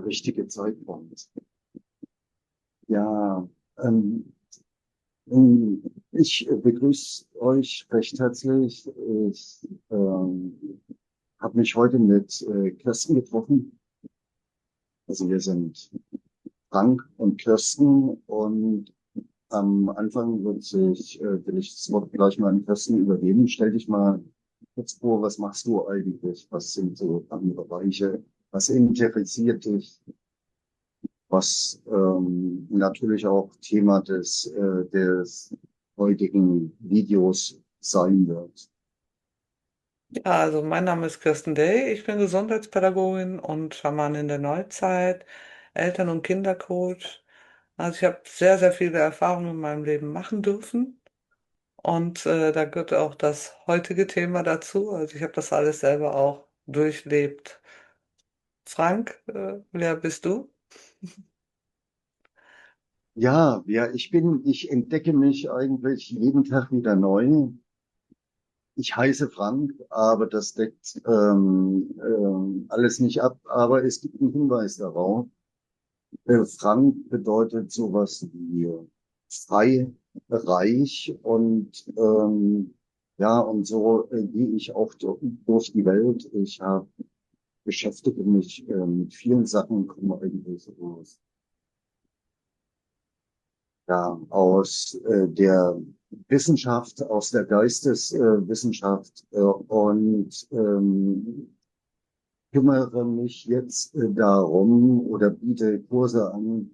richtige Zeitpunkt. Ja, ähm, ich begrüße euch recht herzlich. Ich habe mich heute mit Kirsten getroffen. Also wir sind Frank und Kirsten und am Anfang will ich das Wort gleich mal an Kirsten übergeben. Stell dich mal kurz vor, was machst du eigentlich? Was sind so deine Bereiche? Was interessiert dich? Was natürlich auch Thema des heutigen Videos sein wird. Ja, also mein Name ist Kirsten Day, ich bin Gesundheitspädagogin und Schamanin der Neuzeit, Eltern- und Kindercoach. Also ich habe sehr, sehr viele Erfahrungen in meinem Leben machen dürfen und da gehört auch das heutige Thema dazu. Also ich habe das alles selber auch durchlebt. Frank, wer bist du? Ich entdecke mich eigentlich jeden Tag wieder neu. Ich heiße Frank, aber das deckt alles nicht ab. Aber es gibt einen Hinweis darauf. Frank bedeutet sowas wie frei, reich und so gehe ich auch durch die Welt. Beschäftige mich mit vielen Sachen, komme eigentlich aus der Wissenschaft, aus der Geisteswissenschaft und kümmere mich jetzt darum oder biete Kurse an,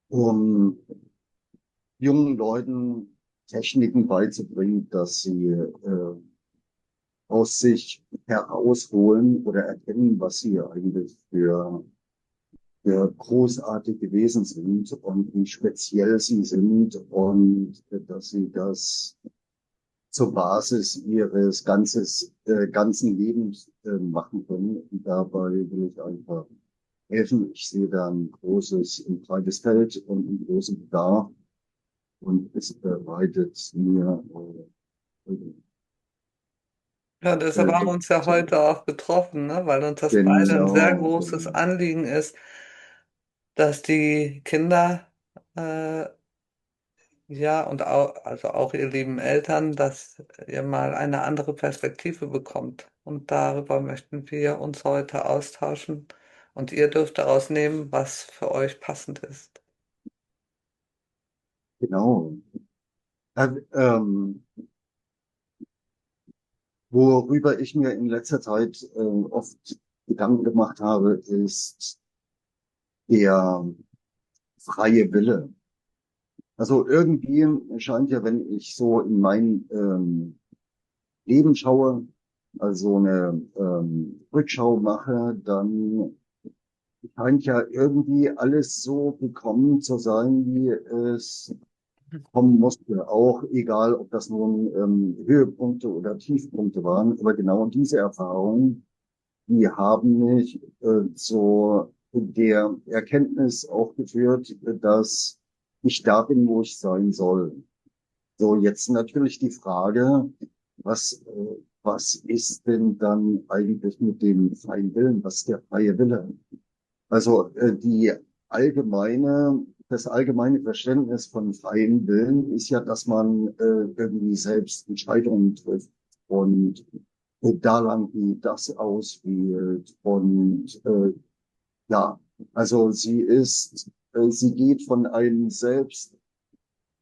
um jungen Leuten Techniken beizubringen, dass sie aus sich herausholen oder erkennen, was sie eigentlich für großartige Wesen sind und wie speziell sie sind und dass sie das zur Basis ganzen Lebens machen können. Und dabei will ich einfach helfen. Ich sehe da ein breites Feld und einen großen Bedarf und es bereitet mir Ja, deshalb haben wir uns ja so heute auch getroffen, ne? Weil uns das beide ein sehr genau, großes genau. Anliegen ist, dass die Kinder äh, ja, und auch, also auch ihr lieben Eltern, dass ihr mal eine andere Perspektive bekommt. Und darüber möchten wir uns heute austauschen. Und ihr dürft daraus nehmen, was für euch passend ist. Genau. Äh, ähm, Worüber ich mir in letzter Zeit oft Gedanken gemacht habe, ist der freie Wille. Also irgendwie scheint ja, wenn ich so in mein Leben schaue, also eine Rückschau mache, dann scheint ja irgendwie alles so gekommen zu sein, wie es kommen musste. Auch egal, ob das nun Höhepunkte oder Tiefpunkte waren. Aber genau diese Erfahrungen, die haben mich zu der Erkenntnis auch geführt, dass ich da bin, wo ich sein soll. So, jetzt natürlich die Frage, was ist denn dann eigentlich mit dem freien Willen? Was ist der freie Wille? Also das allgemeine Verständnis von freiem Willen ist ja, dass man irgendwie selbst Entscheidungen trifft und daran wie das auswählt. Ja, also sie geht von einem selbst,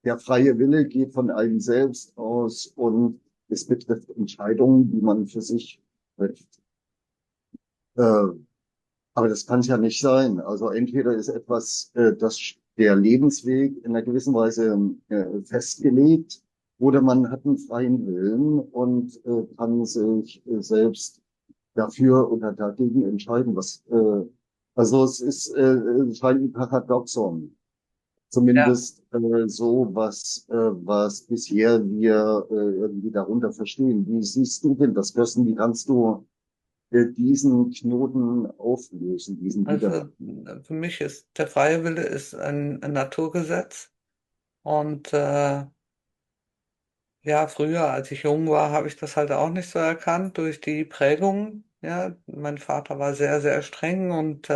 der freie Wille geht von einem selbst aus und es betrifft Entscheidungen, die man für sich trifft. Äh, Aber das kann es ja nicht sein. Also entweder ist der Lebensweg in einer gewissen Weise festgelegt, oder man hat einen freien Willen und kann sich selbst dafür oder dagegen entscheiden. Also es scheint ein Paradoxon. Ja. Zumindest was bisher wir irgendwie darunter verstehen. Wie siehst du denn das, Kirsten? Wie kannst du diesen Knoten auflösen, diesen Also Widerhall? für mich ist der freie Wille ist ein Naturgesetz. Und ja, früher, als ich jung war, habe ich das halt auch nicht so erkannt durch die Prägung. Ja, mein Vater war sehr, sehr streng und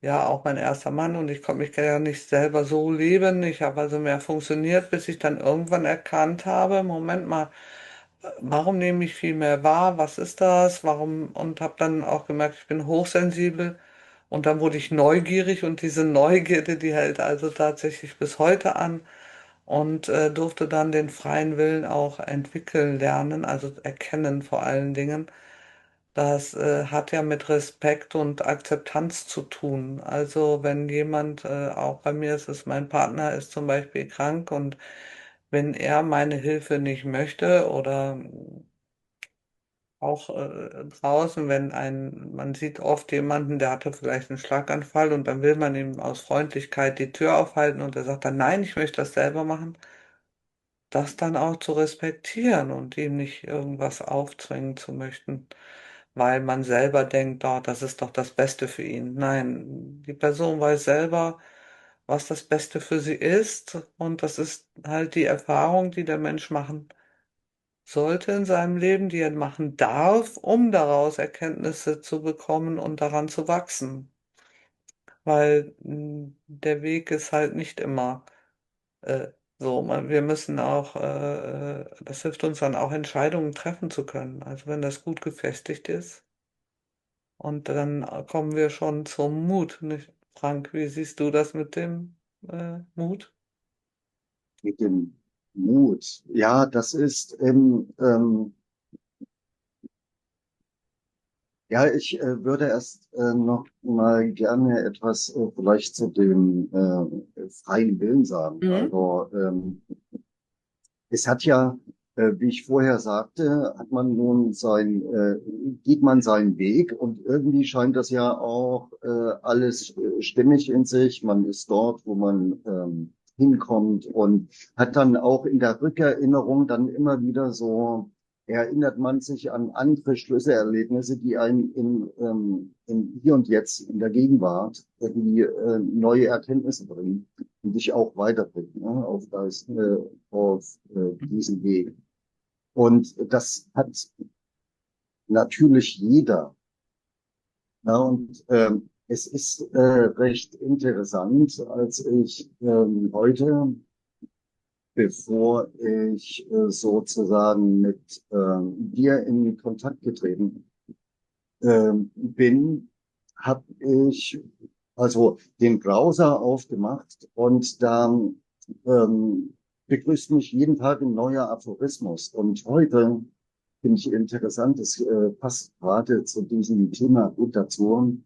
ja auch mein erster Mann und ich konnte mich ja nicht selber so leben. Ich habe also mehr funktioniert, bis ich dann irgendwann erkannt habe, Moment mal, warum nehme ich viel mehr wahr? Was ist das? Warum? Und habe dann auch gemerkt, ich bin hochsensibel. Und dann wurde ich neugierig und diese Neugierde, die hält also tatsächlich bis heute an und durfte dann den freien Willen auch entwickeln lernen, also erkennen vor allen Dingen. Das hat ja mit Respekt und Akzeptanz zu tun. Also wenn jemand, auch bei mir ist es, mein Partner ist zum Beispiel krank und wenn er meine Hilfe nicht möchte oder auch draußen, wenn man sieht oft jemanden, der hatte vielleicht einen Schlaganfall und dann will man ihm aus Freundlichkeit die Tür aufhalten und er sagt dann, nein, ich möchte das selber machen, das dann auch zu respektieren und ihm nicht irgendwas aufzwingen zu möchten, weil man selber denkt, oh, das ist doch das Beste für ihn. Nein, die Person weiß selber, was das Beste für sie ist und das ist halt die Erfahrung, die der Mensch machen sollte in seinem Leben, die er machen darf, um daraus Erkenntnisse zu bekommen und daran zu wachsen. Weil der Weg ist halt nicht immer äh, so. Wir müssen auch, das hilft uns dann auch Entscheidungen treffen zu können. Also wenn das gut gefestigt ist. Und dann kommen wir schon zum Mut, nicht? Frank, wie siehst du das mit dem Mut? Mit dem Mut. Ja, das ist ja, ich würde erst noch mal gerne etwas vielleicht zu dem freien Willen sagen. Mhm. Also es hat ja, wie ich vorher sagte, hat man nun geht man seinen Weg und irgendwie scheint das ja auch alles stimmig in sich. Man ist dort, wo man hinkommt und hat dann auch in der Rückerinnerung dann immer wieder so, erinnert man sich an andere Schlüsselerlebnisse, die einen in Hier und Jetzt, in der Gegenwart, irgendwie neue Erkenntnisse bringen und dich auch weiterbringen, ne, auf diesen Weg. Und das hat natürlich jeder. Ja, und es ist recht interessant, als ich heute, bevor ich sozusagen mit dir in Kontakt getreten bin, habe ich also den Browser aufgemacht und da begrüßt mich jeden Tag ein neuer Aphorismus. Und heute finde ich interessant, es passt gerade zu diesem Thema gut dazu,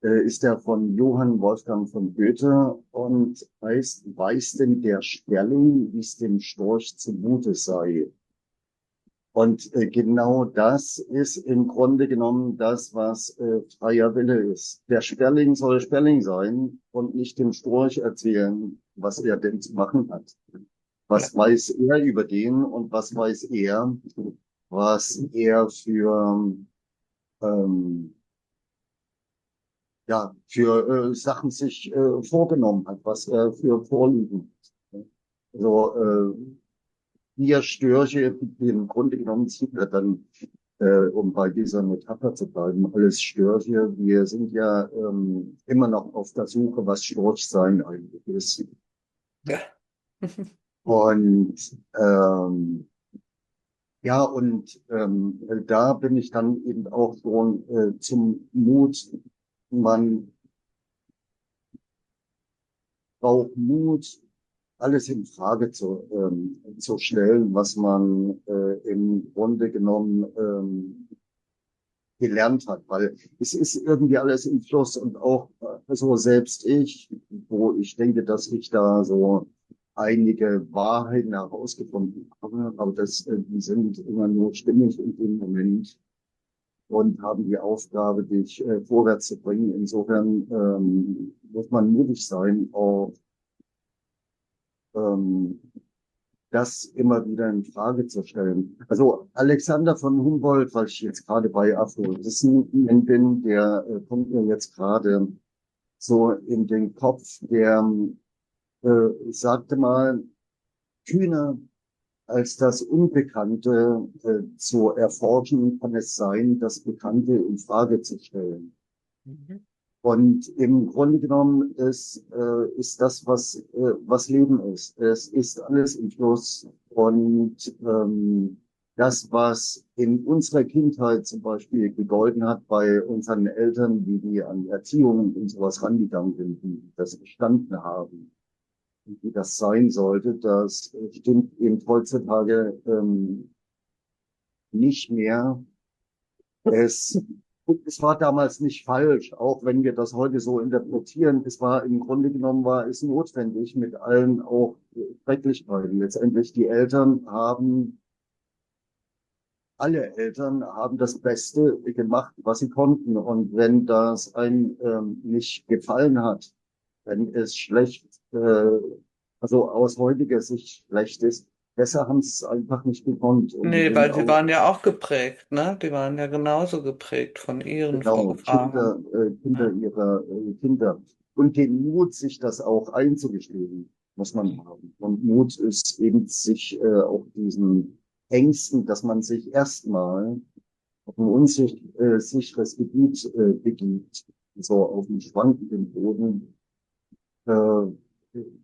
ist der von Johann Wolfgang von Goethe und heißt, weiß denn der Sperling, wie es dem Storch zumute sei? Und genau das ist im Grunde genommen das, was freier Wille ist. Der Sperling soll Sperling sein und nicht dem Storch erzählen, was er denn zu machen hat. Ja. Was weiß er über den und was weiß er, was er ähm, Sachen sich vorgenommen hat, was er für Vorlieben hat. Also vier Störche, die im Grunde genommen sind wir dann, um bei dieser Metapher zu bleiben, alles Störche. Wir sind ja immer noch auf der Suche, was Storch sein eigentlich ist. Ja. Und ja, und da bin ich dann eben auch so zum Mut. Man braucht Mut, alles in Frage zu stellen, was man im Grunde genommen gelernt hat, weil es ist irgendwie alles im Fluss und auch so selbst ich, wo ich denke, dass ich da so einige Wahrheiten herausgefunden habe, aber die sind immer nur stimmig in dem Moment und haben die Aufgabe, dich vorwärts zu bringen. Insofern muss man mutig sein, auch ähm, das immer wieder in Frage zu stellen. Also Alexander von Humboldt, weil ich jetzt gerade bei Aphorismen bin, der kommt mir jetzt gerade so in den Kopf, der sagte mal, kühner als das Unbekannte zu erforschen, kann es sein, das Bekannte in Frage zu stellen. Mhm. Und im Grunde genommen ist das, was Leben ist. Es ist alles im Fluss. Und das, was in unserer Kindheit zum Beispiel gegolten hat bei unseren Eltern, wie die an Erziehung und sowas rangegangen sind, wie die das verstanden haben, wie das sein sollte, das stimmt eben heutzutage nicht mehr. Es, es war damals nicht falsch, auch wenn wir das heute so interpretieren. Es war im Grunde genommen war es notwendig mit allen auch Schrecklichkeiten. Letztendlich alle Eltern haben das Beste gemacht, was sie konnten. Und wenn das einem nicht gefallen hat, wenn es schlecht, also aus heutiger Sicht schlecht ist, besser haben sie es einfach nicht gekonnt. Und die Nee, sind weil sie auch waren ja auch geprägt, ne? Die waren ja genauso geprägt von ihren genau, Vorfahren. Kinder Ja. ihrer Kinder. Und den Mut, sich das auch einzugestehen, muss man haben. Und Mut ist eben sich auch diesen Ängsten, dass man sich erstmal auf ein unsicheres Gebiet begibt, so auf dem schwankenden Boden,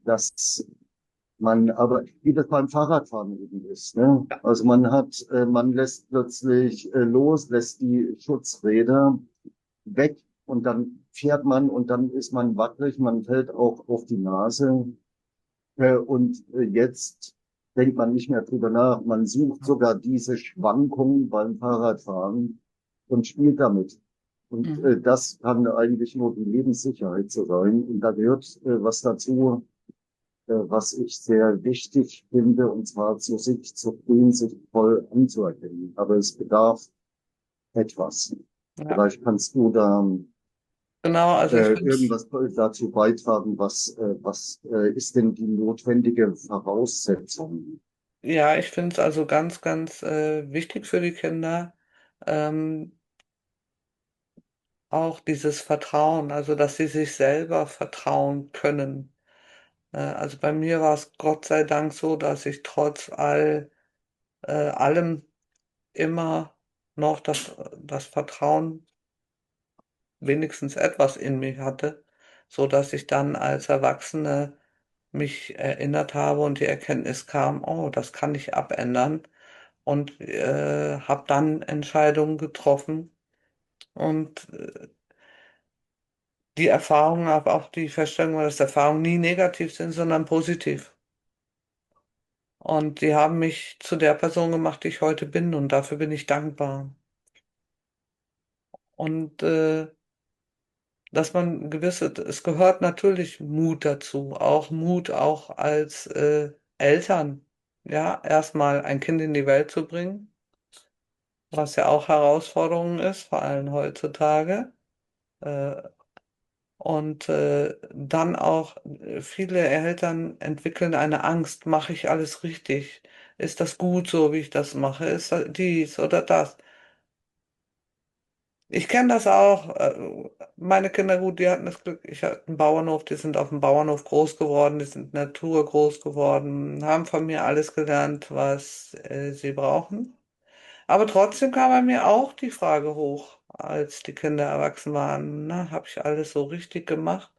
dass man aber, wie das beim Fahrradfahren eben ist, ne? Also man lässt plötzlich los, lässt die Schutzräder weg und dann fährt man und dann ist man wackelig, man fällt auch auf die Nase. Jetzt denkt man nicht mehr drüber nach. Man sucht sogar diese Schwankungen beim Fahrradfahren und spielt damit. Und Mhm. das kann eigentlich nur die Lebenssicherheit so sein. Und da gehört was dazu, was ich sehr wichtig finde, und zwar zu sich zu früh, sich voll anzuerkennen. Aber es bedarf etwas. Ja, Vielleicht kannst du da genau, also ich finde irgendwas dazu beitragen, was ist denn die notwendige Voraussetzung? ja, ich finde es also ganz, ganz wichtig für die Kinder, ähm, auch dieses Vertrauen, also dass sie sich selber vertrauen können. Also bei mir war es Gott sei Dank so, dass ich trotz allem immer noch das Vertrauen wenigstens etwas in mich hatte, so dass ich dann als Erwachsene mich erinnert habe und die Erkenntnis kam, oh, das kann ich abändern und habe dann Entscheidungen getroffen und die Erfahrung, aber auch die Feststellung, dass Erfahrungen nie negativ sind, sondern positiv. Und die haben mich zu der Person gemacht, die ich heute bin und dafür bin ich dankbar. Und dass man es gehört natürlich Mut dazu, auch Mut auch als Eltern, ja, erstmal ein Kind in die Welt zu bringen, was ja auch Herausforderung ist, vor allem heutzutage. Äh, und dann auch, viele Eltern entwickeln eine Angst, mache ich alles richtig? Ist das gut so, wie ich das mache? Ist das dies oder das? Ich kenne das auch. Meine Kinder, gut, die hatten das Glück, ich hatte einen Bauernhof, die sind auf dem Bauernhof groß geworden, die sind Natur groß geworden, haben von mir alles gelernt, was sie brauchen. Aber trotzdem kam bei mir auch die Frage hoch, als die Kinder erwachsen waren, na, habe ich alles so richtig gemacht?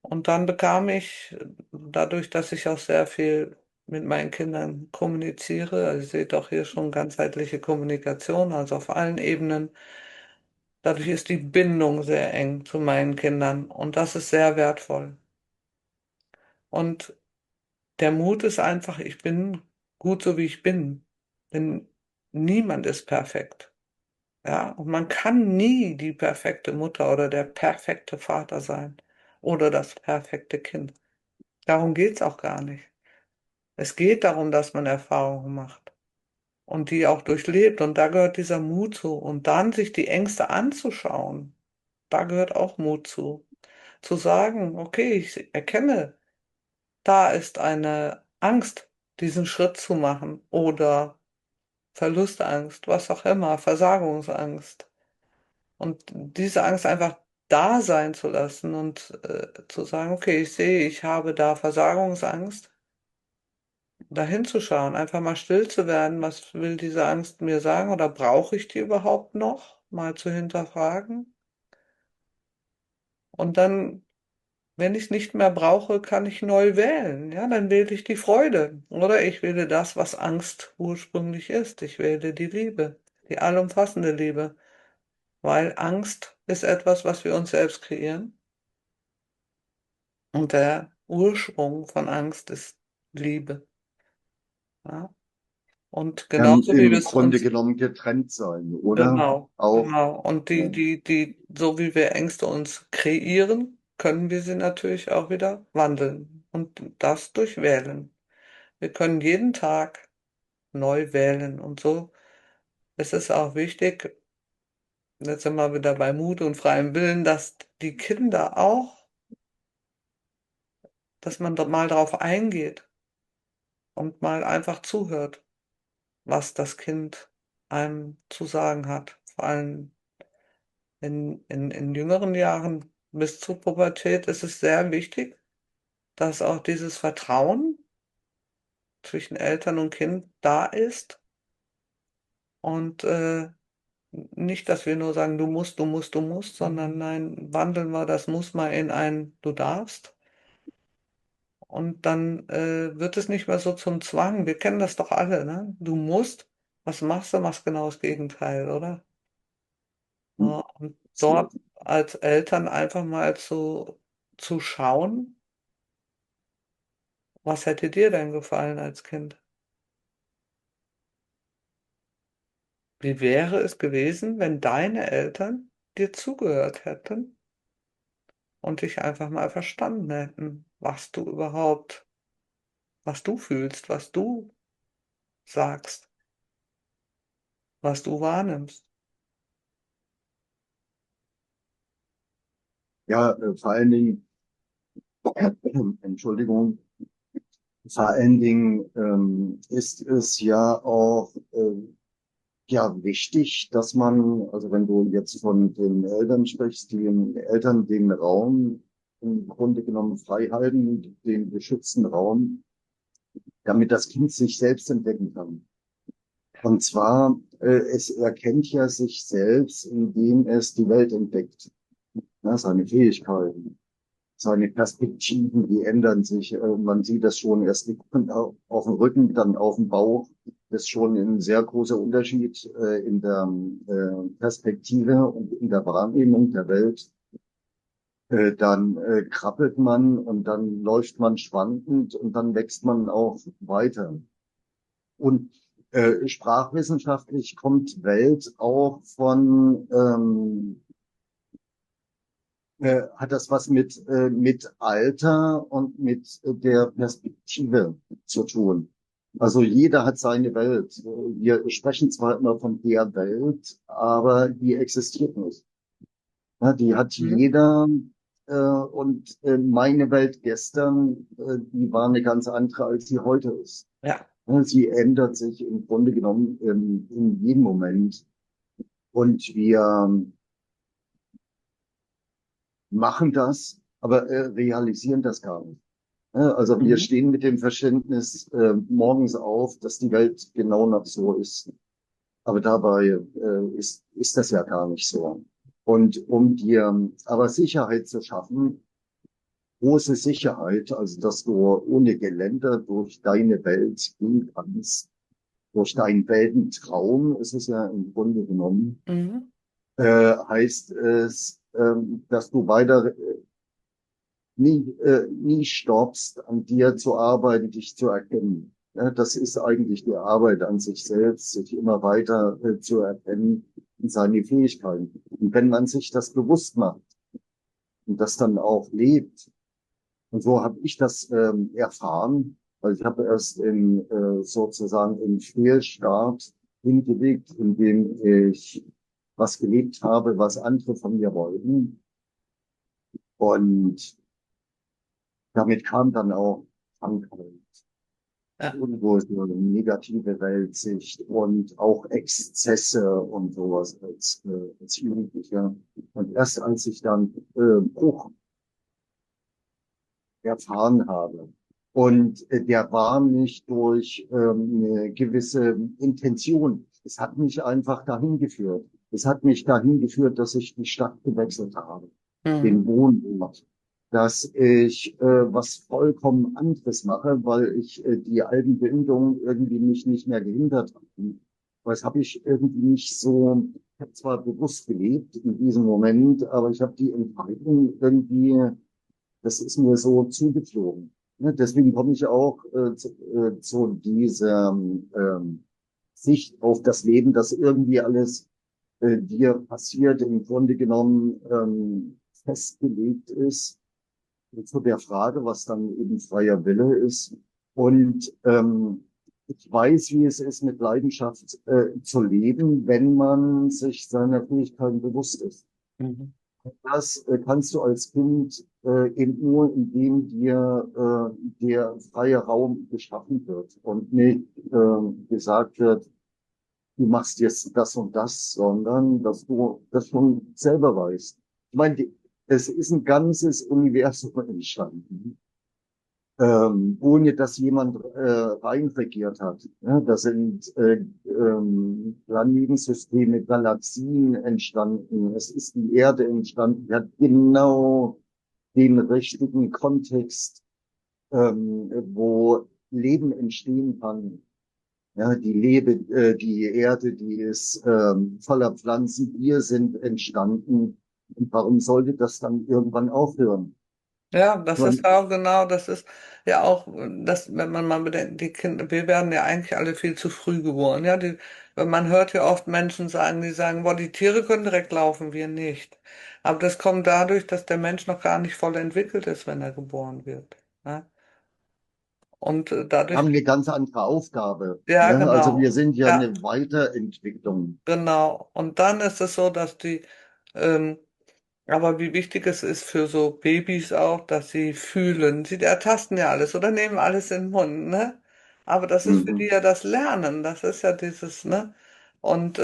Und dann bekam ich, dadurch, dass ich auch sehr viel mit meinen Kindern kommuniziere, also ihr seht auch hier schon ganzheitliche Kommunikation, also auf allen Ebenen. Dadurch ist die Bindung sehr eng zu meinen Kindern und das ist sehr wertvoll. Und der Mut ist einfach, ich bin gut so wie ich bin. Denn niemand ist perfekt. Ja, und man kann nie die perfekte Mutter oder der perfekte Vater sein oder das perfekte Kind. Darum geht's auch gar nicht. Es geht darum, dass man Erfahrungen macht und die auch durchlebt. Und da gehört dieser Mut zu. Und dann sich die Ängste anzuschauen, da gehört auch Mut zu. Zu sagen, okay, ich erkenne, da ist eine Angst, diesen Schritt zu machen oder Verlustangst, was auch immer, Versagungsangst. Und diese Angst einfach da sein zu lassen und zu sagen, okay, ich sehe, ich habe da Versagungsangst, da hinzuschauen, einfach mal still zu werden, was will diese Angst mir sagen oder brauche ich die überhaupt noch, mal zu hinterfragen Und dann, wenn ich es nicht mehr brauche, kann ich neu wählen. Ja, dann wähle ich die Freude. Oder ich wähle das, was Angst ursprünglich ist. Ich wähle die Liebe, die allumfassende Liebe. Weil Angst ist etwas, was wir uns selbst kreieren. Und der Ursprung von Angst ist Liebe. Ja? Und Kann genauso wie wir im es Grunde uns, genommen getrennt sein, oder? genau, Auch, genau. Und ja. so wie wir Ängste uns kreieren, können wir sie natürlich auch wieder wandeln. Und das durch Wählen. Wir können jeden Tag neu wählen. Und so ist es auch wichtig, jetzt sind wir wieder bei Mut und freiem Willen, dass die Kinder auch, dass man da mal drauf eingeht und mal einfach zuhört, was das Kind einem zu sagen hat. Vor allem in jüngeren Jahren bis zur Pubertät ist es sehr wichtig, dass auch dieses Vertrauen zwischen Eltern und Kind da ist und nicht, dass wir nur sagen, du musst, du musst, du musst, sondern nein, wandeln wir das muss mal in ein du darfst. Und dann wird es nicht mehr so zum Zwang. Wir kennen das doch alle, ne? Du musst, was machst du? Machst genau das Gegenteil, oder? Ja, und dort als Eltern einfach mal zu schauen, was hätte dir denn gefallen als Kind? Wie wäre es gewesen, wenn deine Eltern dir zugehört hätten und dich einfach mal verstanden hätten, was du fühlst, was du sagst, was du wahrnimmst? Ja, vor allen Dingen, Entschuldigung, vor allen Dingen ist es ja auch ja wichtig, dass man, also wenn du jetzt von den Eltern sprichst, die Eltern den Raum im Grunde genommen frei halten, den geschützten Raum, damit das Kind sich selbst entdecken kann. Und zwar, es erkennt ja sich selbst, indem es die Welt entdeckt, ne, seine Fähigkeiten, seine Perspektiven, die ändern sich. Man sieht das schon, erst liegt man auf dem Rücken, dann auf dem Bauch. Das ist schon ein sehr großer Unterschied in der Perspektive und in der Wahrnehmung der Welt. Dann krabbelt man und dann läuft man schwankend und dann wächst man auch weiter. Und sprachwissenschaftlich kommt Welt auch hat das was mit Alter und mit der Perspektive zu tun. Also jeder hat seine Welt. Wir sprechen zwar immer von der Welt, aber die existiert nicht. Ja, die hat Mhm. jeder und meine Welt gestern, die war eine ganz andere, als sie heute ist. Ja. Ja, sie ändert sich im Grunde genommen in jedem Moment. Und wir machen das, aber realisieren das gar nicht. Ja, also wir Mhm. stehen mit dem Verständnis morgens auf, dass die Welt genau noch so ist. Aber dabei ist das ja gar nicht so. Und um dir aber Sicherheit zu schaffen, große Sicherheit, also dass du ohne Geländer durch deine Welt gehen kannst, durch deinen Weltentraum, ist es ja im Grunde genommen, Mhm. heißt es, dass du weiter nie stoppst, an dir zu arbeiten, dich zu erkennen. Ja, das ist eigentlich die Arbeit an sich selbst, sich immer weiter zu erkennen und seine Fähigkeiten. Und wenn man sich das bewusst macht und das dann auch lebt, und so habe ich das erfahren, weil ich habe erst sozusagen im Fehlstart hingelegt, indem ich was gelebt habe, was andere von mir wollten. Und damit kam dann auch Krankheit, Ja. irgendwo so eine negative Weltsicht und auch Exzesse und sowas als Jugendlicher. Und erst als ich dann Bruch erfahren habe, und der war nicht durch eine gewisse Intention. Es hat mich einfach dahin geführt. Es hat mich dahin geführt, dass ich die Stadt gewechselt habe. Mhm. den Wohnort, dass ich was vollkommen anderes mache, weil ich die alten Bindungen irgendwie mich nicht mehr gehindert haben. Das habe ich irgendwie nicht so, ich habe zwar bewusst gelebt in diesem Moment, aber ich habe die Entscheidung irgendwie, das ist mir so zugeflogen. Ne? Deswegen komme ich auch zu dieser Sicht auf das Leben, dass irgendwie alles dir passiert, im Grunde genommen festgelegt ist, zu der Frage, was dann eben freier Wille ist. Und ich weiß, wie es ist, mit Leidenschaft zu leben, wenn man sich seiner Fähigkeiten bewusst ist. Mhm. Das kannst du als Kind eben nur, indem dir der freie Raum geschaffen wird und nicht gesagt wird, du machst jetzt das und das, sondern dass du das schon selber weißt. Ich meine, es ist ein ganzes Universum entstanden, ohne dass jemand reinregiert hat. Ja, da sind Planetensysteme, Galaxien entstanden. Es ist die Erde entstanden. Die hat genau den richtigen Kontext, wo Leben entstehen kann. Ja, die Erde, die ist voller Pflanzen. Wir sind entstanden. Und warum sollte das dann irgendwann aufhören? Ja, Ich das ist meine, ja auch genau, das ist ja auch, das, wenn man mal bedenkt, die Kinder, wir werden ja eigentlich alle viel zu früh geboren. Ja, man hört ja oft Menschen sagen, die sagen, boah, die Tiere können direkt laufen, wir nicht. Aber das kommt dadurch, dass der Mensch noch gar nicht voll entwickelt ist, wenn er geboren wird. Ja? Und dadurch, haben eine ganz andere Aufgabe. ja, Ne? Also genau. wir sind ja Ja, eine Weiterentwicklung. genau. Und dann ist es so, dass ähm, aber wie wichtig es ist für so Babys auch, dass sie fühlen. Sie ertasten ja alles oder nehmen alles in den Mund, ne? Aber das ist für die Mhm. ja das Lernen. Das ist ja dieses, ne? Und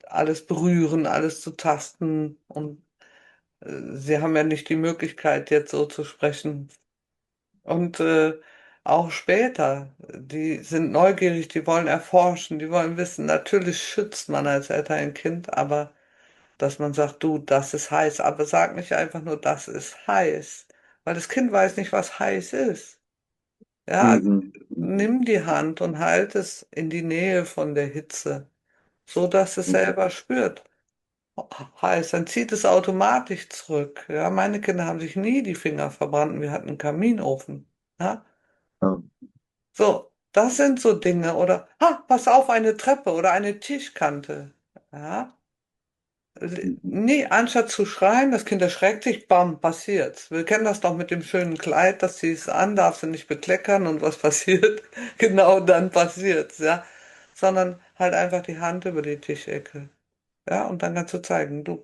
alles berühren, alles zu tasten. Und sie haben ja nicht die Möglichkeit, jetzt so zu sprechen. Und auch später, die sind neugierig, die wollen erforschen, die wollen wissen. Natürlich schützt man als Eltern ein Kind, aber dass man sagt, du, das ist heiß, aber sag nicht einfach nur, das ist heiß, weil das Kind weiß nicht, was heiß ist. Ja, also Mhm. Mhm. nimm die Hand und halt es in die Nähe von der Hitze, so dass es Mhm. selber spürt. Oh, heiß, dann zieht es automatisch zurück. Ja, meine Kinder haben sich nie die Finger verbrannt. Wir hatten einen Kaminofen. Ja, Ja. so, das sind so Dinge. Oder, pass auf, eine Treppe oder eine Tischkante. Ja, Mhm. nee, anstatt zu schreien, das Kind erschreckt sich, bam, passiert's. Wir kennen das doch mit dem schönen Kleid, das ziehst an, darfst du nicht bekleckern und was passiert? Genau dann passiert's, ja. Sondern halt einfach die Hand über die Tischecke. Ja, und dann kannst du zeigen, du,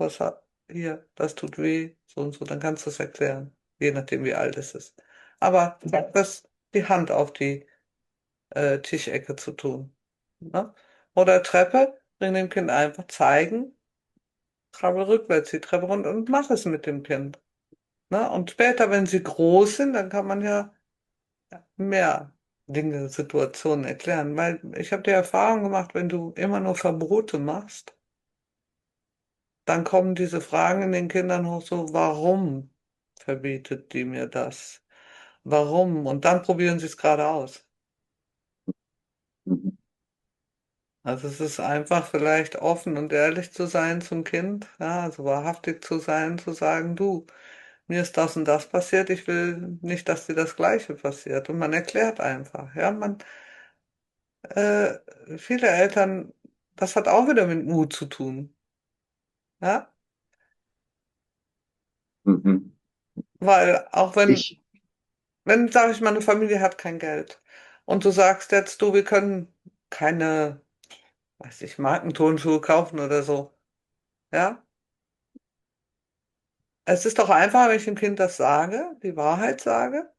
hier, das tut weh, so und so, dann kannst du es erklären, je nachdem, wie alt es ist. Aber das, die Hand auf die Tischecke zu tun. Ne? Oder Treppe, bring dem Kind einfach zeigen, Krabbel rückwärts die Treppe runter und mach es mit dem Kind. Ne? Und später, wenn sie groß sind, dann kann man ja mehr Dinge, Situationen erklären. Weil ich habe die Erfahrung gemacht, wenn du immer nur Verbote machst, dann kommen diese Fragen in den Kindern hoch, so, warum verbietet die mir das? Warum? Und dann probieren sie es gerade aus. Mhm. Also es ist einfach vielleicht offen und ehrlich zu sein zum Kind, ja, also wahrhaftig zu sein, zu sagen, du, mir ist das und das passiert, ich will nicht, dass dir das Gleiche passiert. Und man erklärt einfach, ja, äh, viele Eltern, das hat auch wieder mit Mut zu tun, ja, Mhm. weil auch Ich, wenn, sage ich mal, eine Familie hat kein Geld und du sagst jetzt, du, wir können keine, weiß ich, Markenturnschuhe kaufen oder so, ja, es ist doch einfacher, wenn ich dem Kind das sage, die Wahrheit sage,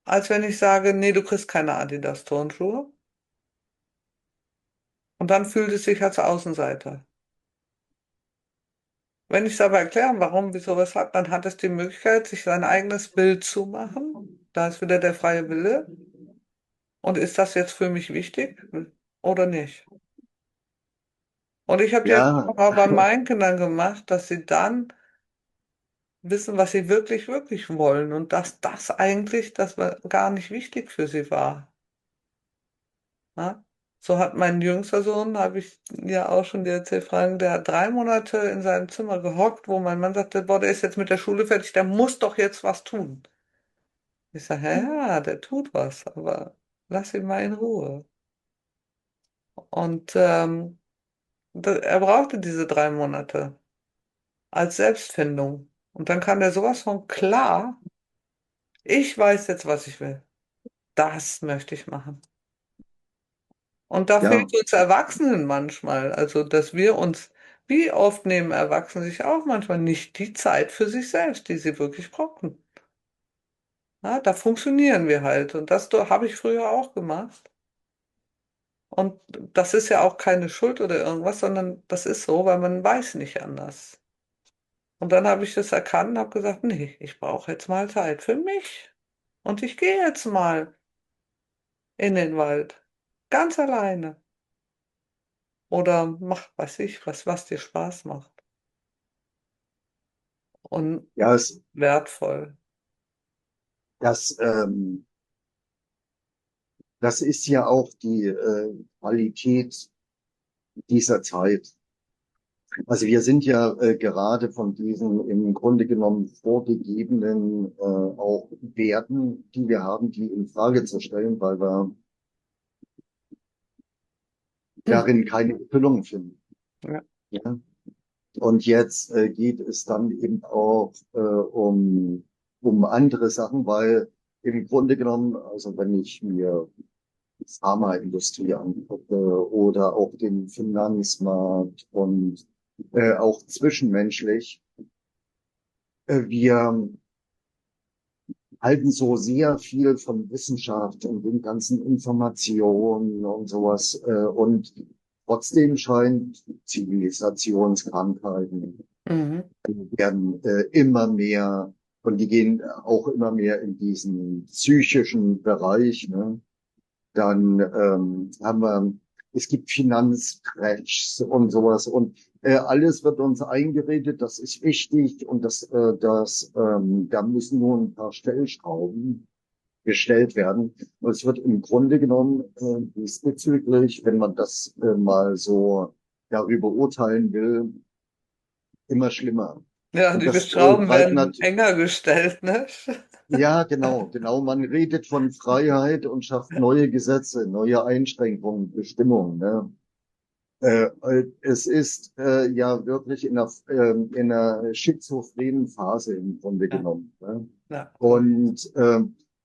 als wenn ich sage, nee, du kriegst keine Adidas-Turnschuhe. Und dann fühlt es sich als Außenseiter. Wenn ich es aber erkläre, warum, wieso, weshalb, dann hat es die Möglichkeit, sich sein eigenes Bild zu machen. Da ist wieder der freie Wille. Und ist das jetzt für mich wichtig oder nicht? Und ich habe die Ja, Erfahrung auch bei meinen Kindern gemacht, dass sie dann wissen, was sie wirklich, wirklich wollen und dass das eigentlich, das war gar nicht wichtig für sie war. Ja? So hat mein jüngster Sohn, habe ich ja auch schon dir erzählt, Frank, der hat 3 Monate in seinem Zimmer gehockt, wo mein Mann sagte, boah, der ist jetzt mit der Schule fertig, der muss doch jetzt was tun. Ich sage, ja, ja, der tut was, aber lass ihn mal in Ruhe. Und er brauchte diese 3 Monate als Selbstfindung. Und dann kam der sowas von klar, ich weiß jetzt, was ich will. Das möchte ich machen. Und da ja, fehlt uns Erwachsenen manchmal, also dass wir uns, wie oft nehmen Erwachsene sich auch manchmal nicht die Zeit für sich selbst, die sie wirklich brauchen. Ja, da funktionieren wir halt und das habe ich früher auch gemacht. Und das ist ja auch keine Schuld oder irgendwas, sondern das ist so, weil man weiß nicht anders. Und dann habe ich das erkannt und habe gesagt, nee, ich brauche jetzt mal Zeit für mich. Und ich gehe jetzt mal in den Wald. Ganz alleine. Oder mach, weiß ich, was dir Spaß macht. Und ja, wertvoll. das, das ist ja auch die Qualität dieser Zeit. Also wir sind ja gerade von diesen im Grunde genommen vorgegebenen auch Werten, die wir haben, die in Frage zu stellen, weil wir Hm. darin keine Erfüllung finden. Ja. Ja? Und jetzt geht es dann eben auch um andere Sachen, weil im Grunde genommen, also wenn ich mir die Pharmaindustrie angucke oder auch den Finanzmarkt und auch zwischenmenschlich, wir halten so sehr viel von Wissenschaft und den ganzen Informationen und sowas. Und trotzdem scheint Zivilisationskrankheiten Mhm. werden immer mehr und die gehen auch immer mehr in diesen psychischen Bereich. Ne? Dann haben wir, es gibt Finanzcrashs und sowas und alles wird uns eingeredet, das ist wichtig und da müssen nur ein paar Stellschrauben gestellt werden. Und es wird im Grunde genommen diesbezüglich, wenn man das mal so darüber urteilen will, immer schlimmer. Ja, Und die das Schrauben treibt werden natürlich, enger gestellt, ne? ja, genau, genau. Man redet von Freiheit und schafft neue Gesetze, neue Einschränkungen, Bestimmungen. Ne? Es ist ja wirklich in einer schizophrenen Phase im Grunde Ja, genommen. Ne? ja, Und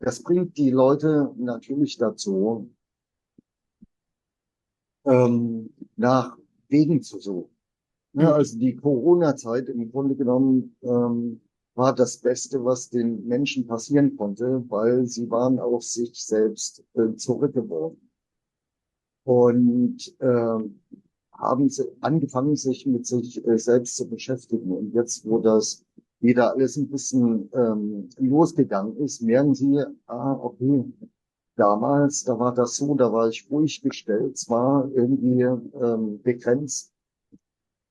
das bringt die Leute natürlich dazu, nach Wegen zu suchen. Ja, mhm. also die Corona-Zeit im Grunde genommen war das Beste, was den Menschen passieren konnte, weil sie waren auf sich selbst zurückgeworfen und haben sie angefangen, sich mit sich selbst zu beschäftigen. Und jetzt, wo das wieder alles ein bisschen losgegangen ist, merken sie, okay, damals, da war das so, da war ich ruhig gestellt, zwar irgendwie begrenzt,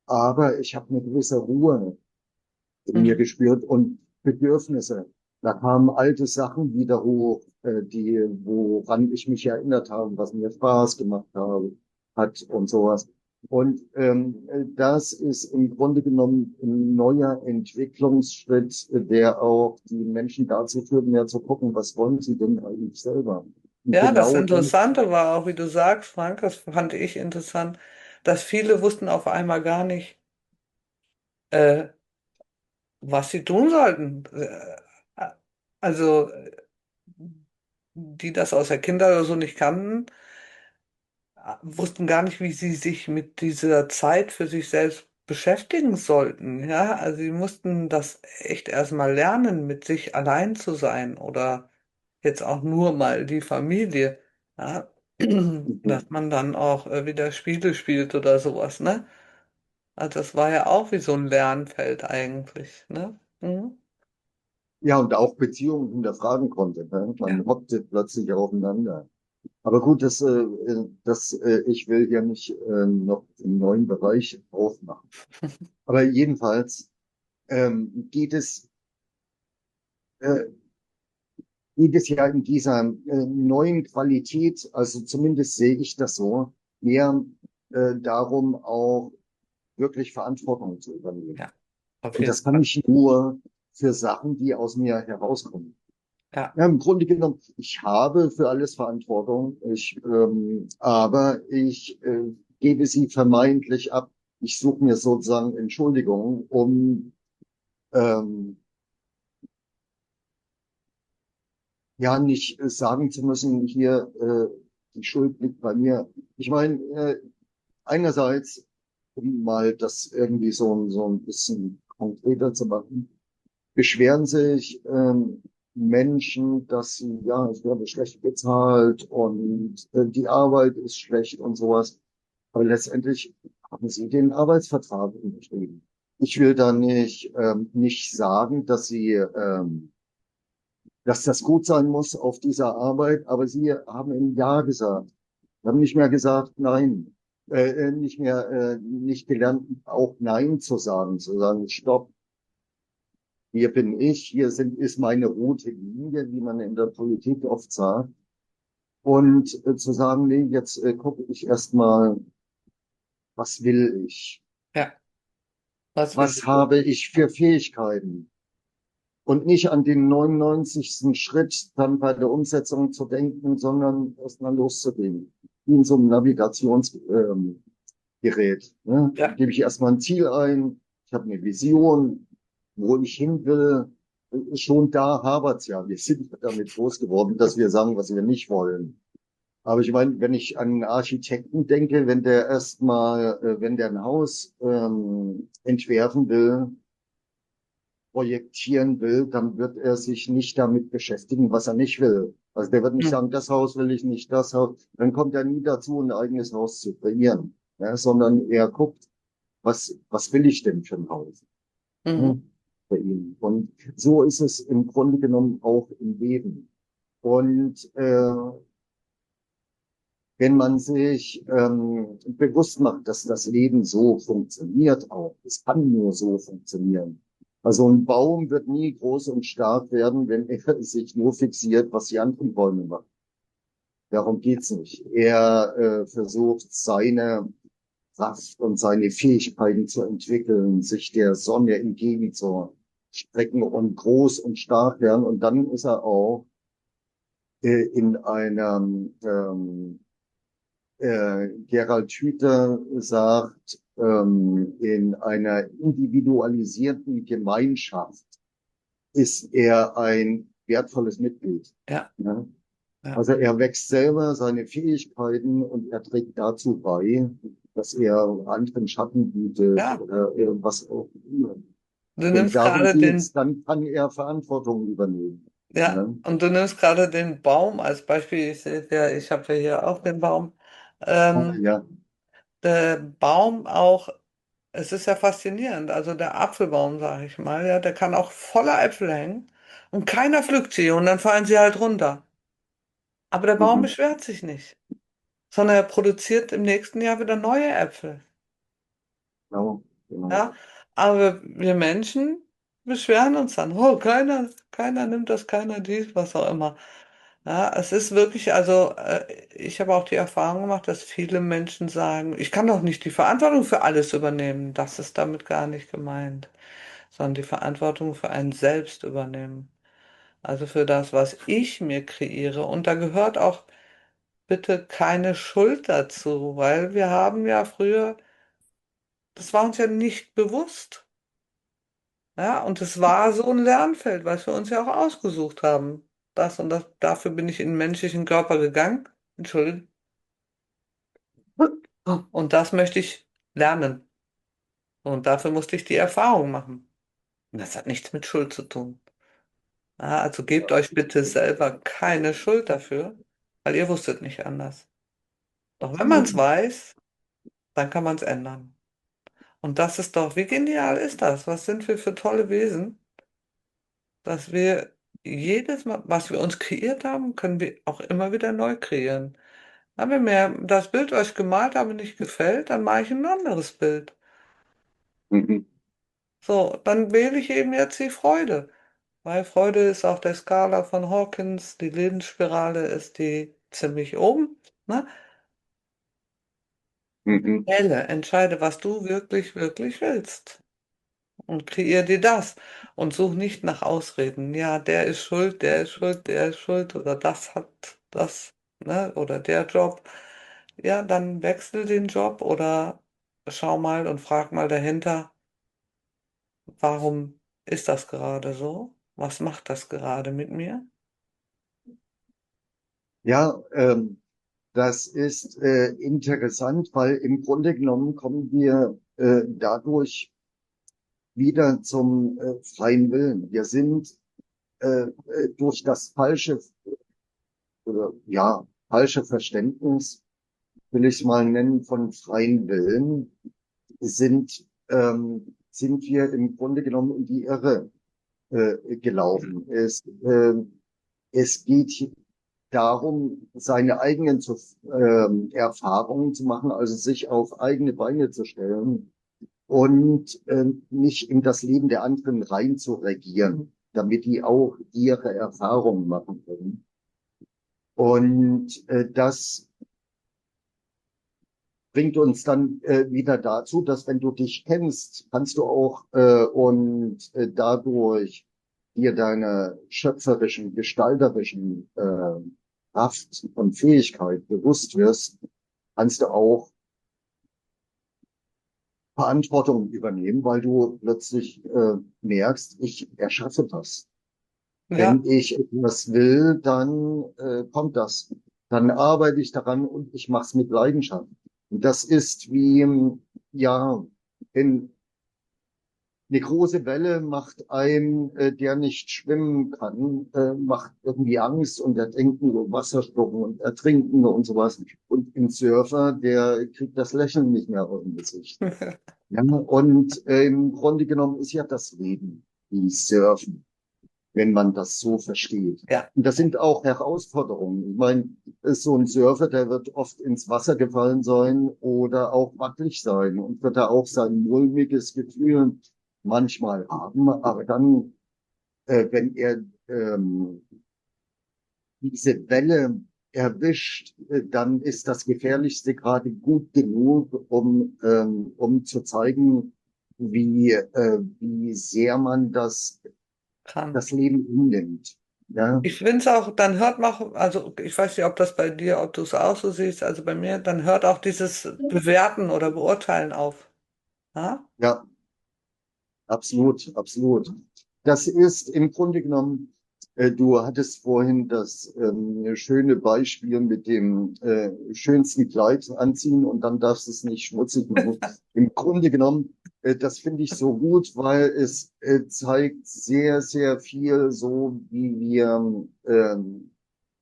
aber ich habe eine gewisse Ruhe in mir Mhm. gespürt und Bedürfnisse. Da kamen alte Sachen wieder hoch, woran ich mich erinnert habe, was mir Spaß gemacht hat und sowas. Und das ist im Grunde genommen ein neuer Entwicklungsschritt, der auch die Menschen dazu führt, mehr zu gucken, was wollen sie denn eigentlich selber? Und Ja, das genau das, Interessante war auch, wie du sagst, Frank, das fand ich interessant, dass viele wussten auf einmal gar nicht, äh, was sie tun sollten. Also, die das aus der Kindheit oder so nicht kannten, wussten gar nicht, wie sie sich mit dieser Zeit für sich selbst beschäftigen sollten. Ja, also sie mussten das echt erstmal lernen, mit sich allein zu sein oder jetzt auch nur mal die Familie. Ja, dass man dann auch wieder Spiele spielt oder sowas, ne? Also das war ja auch wie so ein Lernfeld eigentlich, ne? Mhm. ja, und auch Beziehungen hinterfragen konnte. Ne? Ja. Man hockte plötzlich aufeinander. Aber gut, ich will ja nicht noch einen neuen Bereich aufmachen. Aber jedenfalls geht äh, geht es ja in dieser neuen Qualität, also zumindest sehe ich das so, mehr darum, auch wirklich Verantwortung zu übernehmen. Ja, auf Und jeden das kann Fall. ich nur für Sachen, die aus mir herauskommen. Ja, Ja, im Grunde genommen, ich habe für alles Verantwortung, aber ich gebe sie vermeintlich ab. Ich suche mir sozusagen Entschuldigungen, um ähm, ja nicht sagen zu müssen, hier die Schuld liegt bei mir. Ich meine, einerseits, um mal das irgendwie so ein bisschen konkreter zu machen, beschweren sich Menschen, dass sie, ja, ich werde schlecht bezahlt und die Arbeit ist schlecht und sowas. Aber letztendlich haben sie den Arbeitsvertrag unterschrieben. Ich will da nicht sagen, dass das gut sein muss auf dieser Arbeit, aber sie haben ein Ja gesagt. Wir haben nicht mehr gesagt Nein. Nicht gelernt, auch Nein zu sagen, Stopp, hier bin ich, ist meine rote Linie, wie man in der Politik oft sagt. Und zu sagen, nee, jetzt gucke ich erstmal, was will ich? ja, was will Was ich? habe ich für Fähigkeiten? Und nicht an den 99. Schritt dann bei der Umsetzung zu denken, sondern erstmal loszugehen. Wie in so einem Gerät. Ne? Ja, Gebe ich erstmal ein Ziel ein, ich habe eine Vision, wo ich hin will. Schon da hapert's ja. Wir sind damit groß geworden, dass wir sagen, was wir nicht wollen. Aber ich meine, wenn ich an einen Architekten denke, wenn der ein Haus entwerfen will, projektieren will, dann wird er sich nicht damit beschäftigen, was er nicht will. Also der wird nicht hm, sagen, das Haus will ich nicht, das Haus. Dann kommt er nie dazu, ein eigenes Haus zu kreieren. Ja, sondern er guckt, was will ich denn für ein Haus? mhm. Ja, bei ihm. Und so ist es im Grunde genommen auch im Leben. Und wenn man sich bewusst macht, dass das Leben so funktioniert auch, es kann nur so funktionieren. Also ein Baum wird nie groß und stark werden, wenn er sich nur fixiert, was die anderen Bäume machen. Darum geht's nicht. Er versucht, seine Kraft und seine Fähigkeiten zu entwickeln, sich der Sonne entgegenzustrecken und groß und stark werden. Und dann ist er auch in einem Gerald Hüther sagt, in einer individualisierten Gemeinschaft ist er ein wertvolles Mitglied. Ja, Ne? ja. Also er wächst selber seine Fähigkeiten und er trägt dazu bei, dass er anderen Schatten bietet Ja, oder irgendwas auch immer. du Und nimmst darum gerade geht's, den, dann kann er Verantwortung übernehmen. ja, Ne? und du nimmst gerade den Baum als Beispiel. Ich sehe ja, ich habe ja hier auch den Baum. Ähm, Ja. der Baum auch, es ist ja faszinierend. Also der Apfelbaum, sage ich mal, ja, der kann auch voller Äpfel hängen und keiner pflückt sie und dann fallen sie halt runter. Aber der Baum Mhm. beschwert sich nicht, sondern er produziert im nächsten Jahr wieder neue Äpfel. Genau, genau. Ja, aber wir Menschen beschweren uns dann, oh, keiner nimmt das, keiner dies, was auch immer. Ja, es ist wirklich, also ich habe auch die Erfahrung gemacht, dass viele Menschen sagen, ich kann doch nicht die Verantwortung für alles übernehmen. Das ist damit gar nicht gemeint, sondern die Verantwortung für einen selbst übernehmen. Also für das, was ich mir kreiere. Und da gehört auch bitte keine Schuld dazu, weil wir haben ja früher, das war uns ja nicht bewusst. Ja, und es war so ein Lernfeld, was wir uns ja auch ausgesucht haben. Das und das, dafür bin ich in den menschlichen Körper gegangen. Entschuldigung. Und das möchte ich lernen. Und dafür musste ich die Erfahrung machen. Und das hat nichts mit Schuld zu tun. Ja, also gebt euch bitte selber keine Schuld dafür, weil ihr wusstet nicht anders. Doch wenn man Absolut es nicht. weiß, dann kann man es ändern. Und das ist doch, wie genial ist das? Was sind wir für tolle Wesen, dass wir jedes Mal, was wir uns kreiert haben, können wir auch immer wieder neu kreieren. Na, wenn mir das Bild, was ich gemalt habe, nicht gefällt, dann mache ich ein anderes Bild. Mhm. So, dann wähle ich eben jetzt die Freude. Weil Freude ist auf der Skala von Hawkins, die Lebensspirale ist die ziemlich oben. Ne? Mhm. Wähle, entscheide, was du wirklich, wirklich willst. Und kreier dir das. Und such nicht nach Ausreden. Ja, der ist schuld, der ist schuld, der ist schuld oder das hat das, ne? Oder der Job. Ja, dann wechsel den Job oder schau mal und frag mal dahinter, warum ist das gerade so? Was macht das gerade mit mir? Ja, das ist interessant, weil im Grunde genommen kommen wir dadurch wieder zum freien Willen. Wir sind durch das falsche oder ja, falsche Verständnis, will ich es mal nennen, von freien Willen, sind wir im Grunde genommen in die Irre gelaufen. Es geht darum, seine eigenen Erfahrungen zu machen, also sich auf eigene Beine zu stellen und nicht in das Leben der anderen rein zu regieren, damit die auch ihre Erfahrungen machen können. Und das bringt uns dann wieder dazu, dass wenn du dich kennst, kannst du auch dadurch dir deine schöpferischen, gestalterischen Kraft und Fähigkeit bewusst wirst, kannst du auch Verantwortung übernehmen, weil du plötzlich merkst, ich erschaffe das. Ja, Wenn ich etwas will, dann kommt das. Dann arbeite ich daran und ich mache es mit Leidenschaft. Und das ist wie, ja, wenn eine große Welle macht einem, der nicht schwimmen kann, macht irgendwie Angst und er denkt nur Wasser schlucken und ertrinken und sowas. Und ein Surfer, der kriegt das Lächeln nicht mehr auf dem Gesicht. Ja, und im Grunde genommen ist ja das Leben wie Surfen, wenn man das so versteht. ja. Und das sind auch Herausforderungen. Ich meine, so ein Surfer, der wird oft ins Wasser gefallen sein oder auch wackelig sein und wird da auch sein mulmiges Gefühl manchmal haben. Aber dann, wenn er diese Welle erwischt, dann ist das Gefährlichste gerade gut genug, um zu zeigen, wie sehr man Kann. das Leben hinnimmt. Ja, Ich finde es auch, dann hört man, auch- also ich weiß nicht, ob das bei dir, ob du es auch so siehst, also bei mir, dann hört auch dieses Bewerten oder Beurteilen auf. Ja? ja, absolut, absolut. Das ist im Grunde genommen, du hattest vorhin das schöne Beispiel mit dem schönsten Kleid anziehen und dann darfst du es nicht schmutzig machen. Im Grunde genommen, das finde ich so gut, weil es zeigt sehr, sehr viel so, wie wir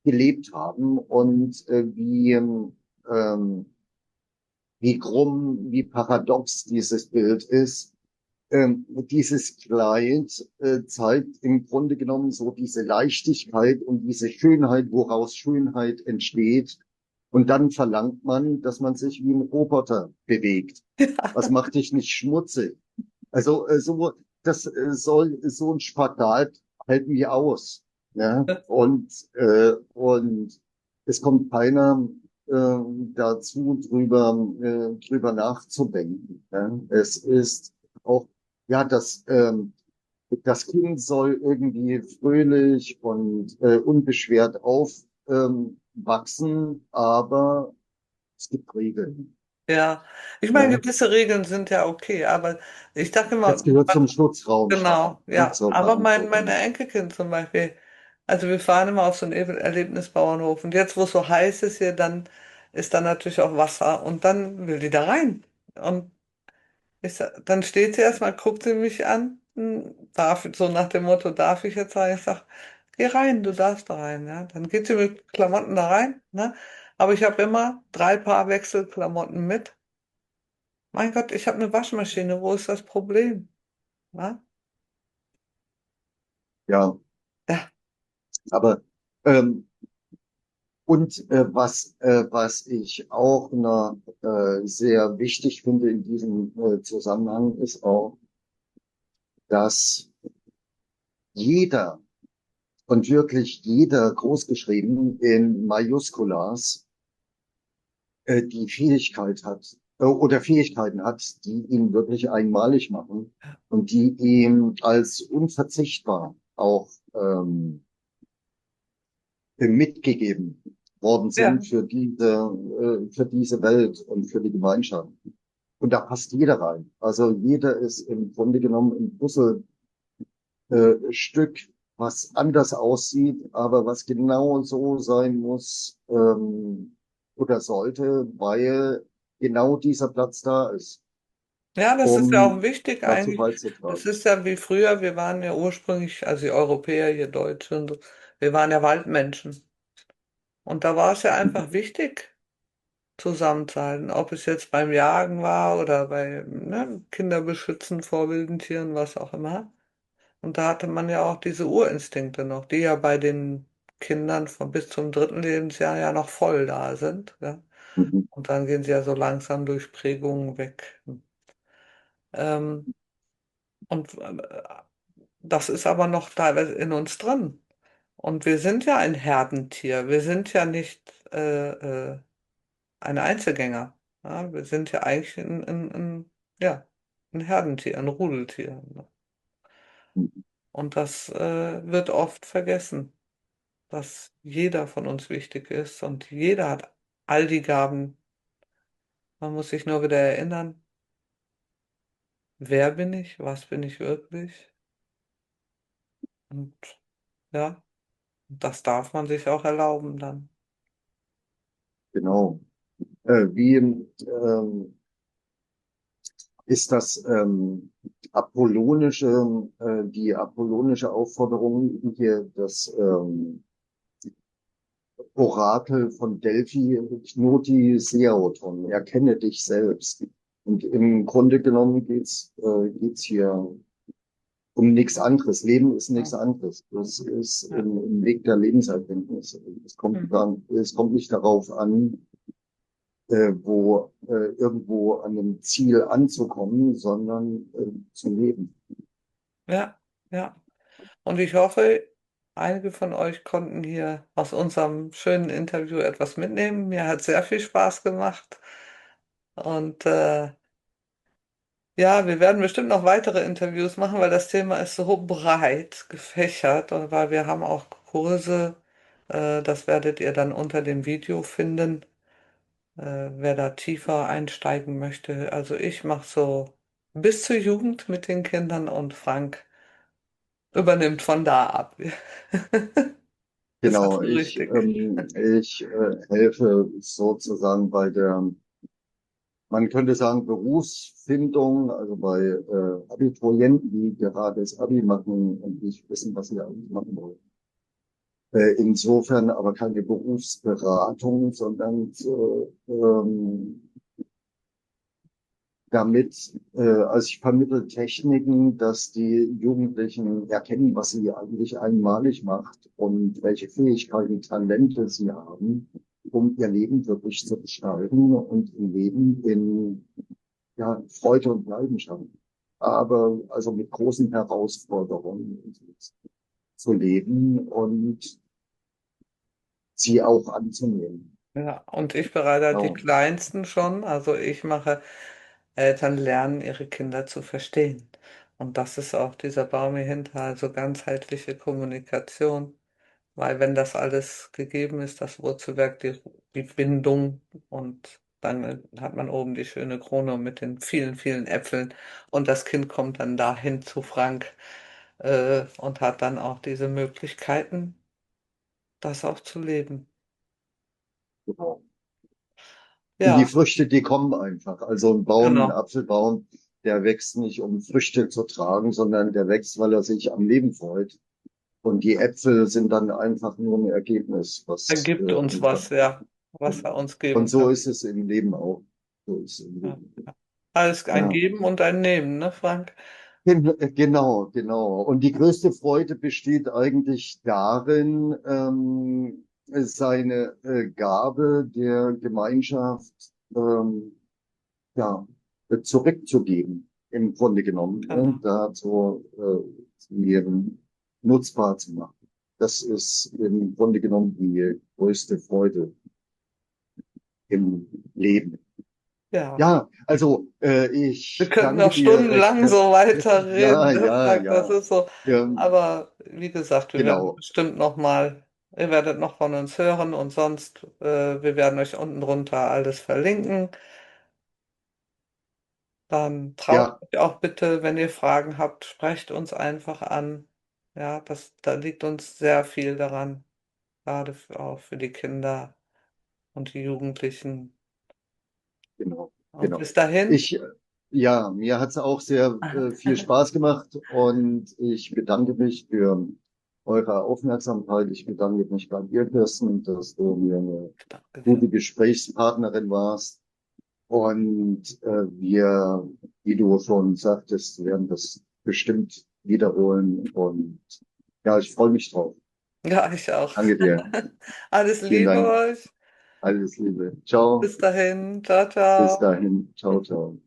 gelebt haben und wie krumm, wie paradox dieses Bild ist. Dieses Kleid zeigt im Grunde genommen so diese Leichtigkeit und diese Schönheit, woraus Schönheit entsteht. Und dann verlangt man, dass man sich wie ein Roboter bewegt. Was macht dich nicht schmutzig? Also so ein Spagat halten wir aus. Ja? Und es kommt keiner dazu, drüber nachzudenken. Ja? Es ist auch, ja, das Kind soll irgendwie fröhlich und unbeschwert wachsen, aber es gibt Regeln. Ja. Ich meine, Ja? gewisse Regeln sind ja okay, aber ich dachte immer, Das gehört zum Schutzraum schaffen, genau, ne? ja. Zur Aber meine Verantwortung. Enkelkind zum Beispiel, also wir fahren immer auf so einen Erlebnisbauernhof und jetzt, wo es so heiß ist hier, dann ist da natürlich auch Wasser und dann will die da rein. Und dann steht sie erstmal, guckt sie mich an, so nach dem Motto, darf ich jetzt rein? Ich sag, geh rein, du darfst da rein, ja. Dann geht sie mit Klamotten da rein, ne? Aber ich habe immer 3 Paar Wechselklamotten mit. Mein Gott, ich habe eine Waschmaschine, wo ist das Problem? Ja, Ja, ja, aber ähm, Und was ich auch noch sehr wichtig finde in diesem Zusammenhang ist auch, dass jeder und wirklich jeder großgeschrieben in Majuskulas die Fähigkeit hat oder Fähigkeiten hat, die ihn wirklich einmalig machen und die ihm als unverzichtbar auch mitgegeben worden Ja, sind für diese Welt und für die Gemeinschaft. Und da passt jeder rein. Also jeder ist im Grunde genommen ein Puzzlestück, was anders aussieht, aber was genau so sein muss oder sollte, weil genau dieser Platz da ist, ja, das ist ja auch um wichtig dazu eigentlich. Das beizutragen. ist ja wie früher, wir waren ja ursprünglich, also die Europäer, hier Deutsche und so, wir waren ja Waldmenschen. Und da war es ja einfach wichtig, zusammen sein, ob es jetzt beim Jagen war oder bei, ne, Kinderbeschützen vor wilden Tieren, was auch immer. Und da hatte man ja auch diese Urinstinkte noch, die ja bei den Kindern von bis zum dritten Lebensjahr ja noch voll da sind. Ja? Mhm. Und dann gehen sie ja so langsam durch Prägungen weg. Ähm, und das ist aber noch teilweise in uns drin. Und wir sind ja ein Herdentier. Wir sind ja nicht ein Einzelgänger. Ja? Wir sind ja eigentlich ja, ein Herdentier, ein Rudeltier. Ne? Und das wird oft vergessen, dass jeder von uns wichtig ist und jeder hat all die Gaben. Man muss sich nur wieder erinnern, wer bin ich, was bin ich wirklich? Und ja, das darf man sich auch erlauben dann. Genau. Wie ist das die apollonische Aufforderung hier, das Orakel von Delphi, Gnoti Seauton, erkenne dich selbst. Und im Grunde genommen geht's hier um nichts anderes. Leben ist Ja. nichts anderes. Das ist Ja. im Weg der Lebenserkenntnis. Mhm. Es kommt nicht darauf an, irgendwo an einem Ziel anzukommen, sondern zu leben. Ja, ja. Und ich hoffe, einige von euch konnten hier aus unserem schönen Interview etwas mitnehmen. Mir hat sehr viel Spaß gemacht. Und ja, wir werden bestimmt noch weitere Interviews machen, weil das Thema ist so breit gefächert und weil wir haben auch Kurse, das werdet ihr dann unter dem Video finden, wer da tiefer einsteigen möchte. Also ich mache so bis zur Jugend mit den Kindern und Frank übernimmt von da ab. Ist das Genau, so richtig? ich helfe sozusagen bei man könnte sagen, Berufsfindung, also bei Abiturienten, die gerade das Abi machen und nicht wissen, was sie eigentlich machen wollen. Insofern aber keine Berufsberatung, sondern also ich vermittle Techniken, dass die Jugendlichen erkennen, was sie eigentlich einmalig macht und welche Fähigkeiten, Talente sie haben, um ihr Leben wirklich zu gestalten und ihr Leben in ja, Freude und Leidenschaft, aber also mit großen Herausforderungen zu leben und sie auch anzunehmen. Ja, und ich bereite die Genau, Kleinsten schon. Also ich mache Eltern lernen, ihre Kinder zu verstehen. Und das ist auch dieser Baum hier hinter, also ganzheitliche Kommunikation. Weil wenn das alles gegeben ist, das Wurzelwerk, die Bindung und dann hat man oben die schöne Krone mit den vielen, vielen Äpfeln und das Kind kommt dann dahin zu Frank und hat dann auch diese Möglichkeiten, das auch zu leben. genau. Und die Ja, Früchte, die kommen einfach. Also ein Baum, ein genau. Apfelbaum, der wächst nicht, um Früchte zu tragen, sondern der wächst, weil er sich am Leben freut. Und die Äpfel sind dann einfach nur ein Ergebnis, Er was gibt uns was, liefern. ja, was er Genau. uns Und geben so kann. ist es im Leben auch. So ist es im Ja. Leben. Alles ein Ja. Geben und ein Nehmen, ne, Frank? Genau, genau. Und die größte Freude besteht eigentlich darin, seine Gabe der Gemeinschaft ja, zurückzugeben, im Grunde genommen, Genau. da so ihren nutzbar zu machen. Das ist im Grunde genommen die größte Freude im Leben. Ja. Ja, also Wir ich könnten danke noch dir recht stundenlang so herzlich. weiterreden, Ja, ne, ja, Frank, das ja. ist so. Ähm, Aber wie gesagt, wir werden genau. bestimmt noch mal, ihr werdet noch von uns hören und sonst, wir werden euch unten drunter alles verlinken. Dann traut Ja, euch auch bitte, wenn ihr Fragen habt, sprecht uns einfach an. Ja, da liegt uns sehr viel daran, gerade auch für die Kinder und die Jugendlichen. genau, Und genau. bis dahin, Ich, ja, mir hat es auch sehr viel Spaß gemacht und ich bedanke mich für eure Aufmerksamkeit. Ich bedanke mich bei dir, Kirsten, dass du mir eine danke dir. gute Gesprächspartnerin warst. Und wir, wie du schon sagtest, werden das bestimmt wiederholen. Und ja, ich freue mich drauf. Ja, ich auch. Danke dir. Alles Vielen Liebe Dank. euch. Alles Liebe. Ciao. Bis dahin. Ciao, Bis ciao. dahin. Ciao, ciao.